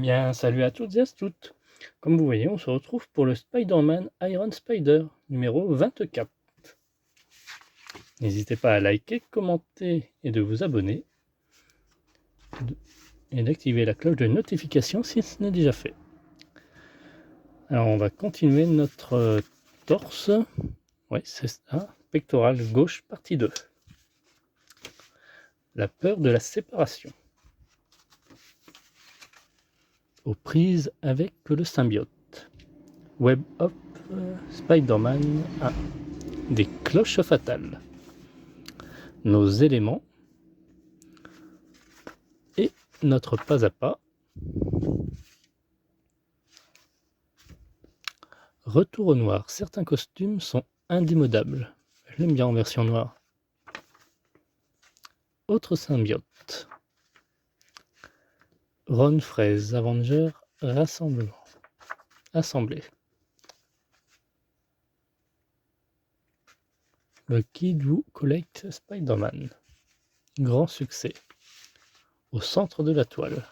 Bien, salut à toutes et à toutes. Comme vous voyez, on se retrouve pour le Spider-Man Iron Spider numéro 24. N'hésitez pas à liker, commenter et de vous abonner. Et d'activer la cloche de notification si ce n'est déjà fait. Alors on va continuer notre torse. Ouais, c'est ça. Pectoral gauche, partie 2. La peur de la séparation. Aux prises avec le symbiote. Web Hop Spider-Man 1. Des cloches fatales. Nos éléments. Et notre pas à pas. Retour au noir. Certains costumes sont indémodables. Je l'aime bien en version noire. Autre symbiote. Ron Fraise, Avenger, rassemblement. Assemblée. Le Kid Who Collect Spider-Man. Grand succès. Au centre de la toile.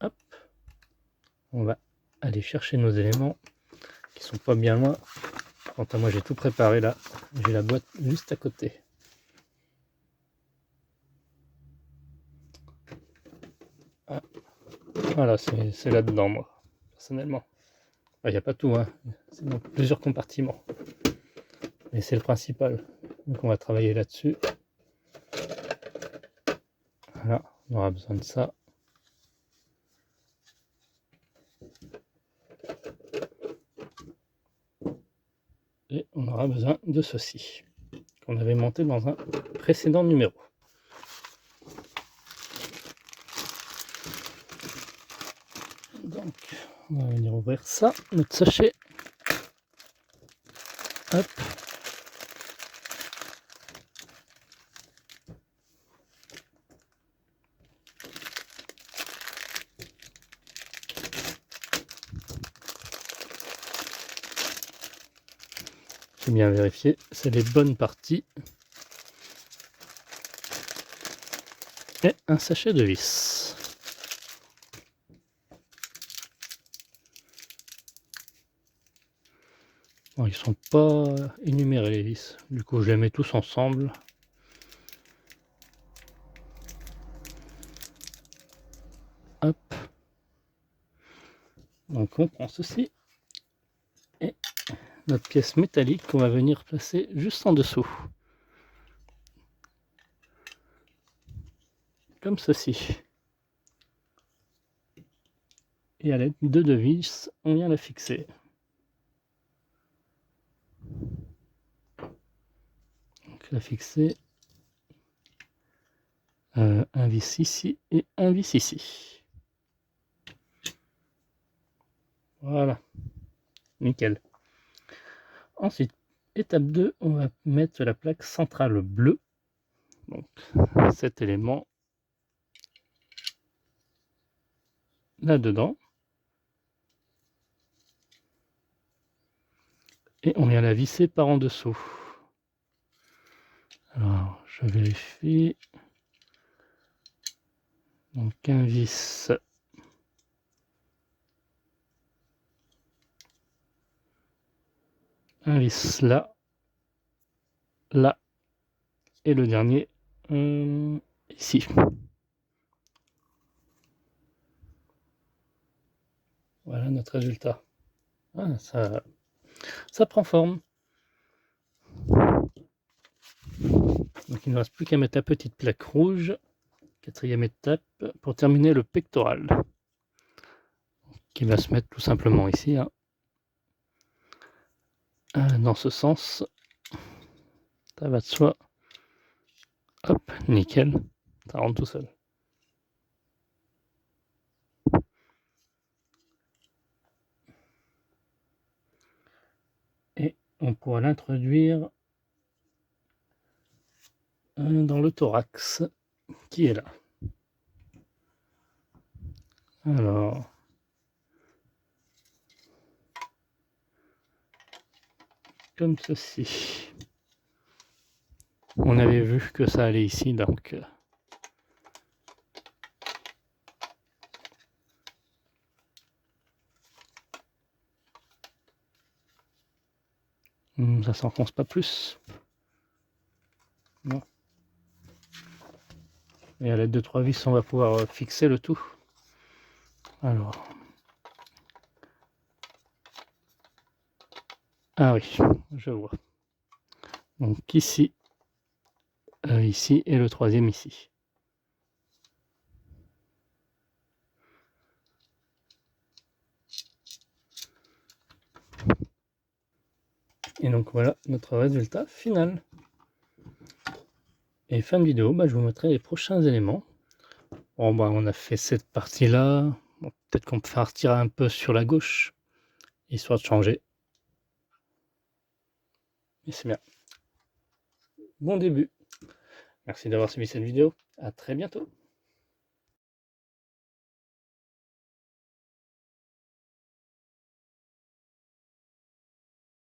Hop. On va aller chercher nos éléments qui sont pas bien loin. Quant à moi, j'ai tout préparé là. J'ai la boîte juste à côté. Ah. Voilà, c'est là-dedans, moi, personnellement. Il n'y a pas tout, hein. C'est dans plusieurs compartiments. Mais c'est le principal. Donc on va travailler là-dessus. Voilà, on aura besoin de ça. Et on aura besoin de ceci, qu'on avait monté dans un précédent numéro. Donc, on va venir ouvrir ça, notre sachet. Hop. J'ai bien vérifié, c'est les bonnes parties. Et un sachet de vis. Bon, ils sont pas énumérés les vis, du coup je les mets tous ensemble. Hop. Donc on prend ceci et notre pièce métallique qu'on va venir placer juste en dessous. Comme ceci. Et à l'aide de deux vis, on vient la fixer. Donc la fixer. Un vis ici et un vis ici. Voilà. Nickel. Ensuite, étape 2, on va mettre la plaque centrale bleue. Donc cet élément là-dedans. Et on vient la visser par en dessous. Alors, je vérifie. Donc un vis. Un vis là. Là. Et le dernier ici. Voilà notre résultat. Ah, ça prend forme. Donc il ne reste plus qu'à mettre la petite plaque rouge. Quatrième étape pour terminer le pectoral. Qui va se mettre tout simplement ici. Hein. Dans ce sens. Ça va de soi. Hop, nickel. Ça rentre tout seul. Et on pourra l'introduire dans le thorax qui est là. Alors, comme ceci. On avait vu que ça allait ici, donc Ça s'enfonce pas plus. Non. Et à l'aide de 3 vis, on va pouvoir fixer le tout. Alors. Ah oui, je vois. Donc ici, ici et le troisième ici. Et donc voilà notre résultat final. Et fin de vidéo, je vous montrerai les prochains éléments. Bon, on a fait cette partie-là. Bon, peut-être qu'on peut faire retirer un peu sur la gauche, histoire de changer. Mais c'est bien. Bon début. Merci d'avoir suivi cette vidéo. À très bientôt.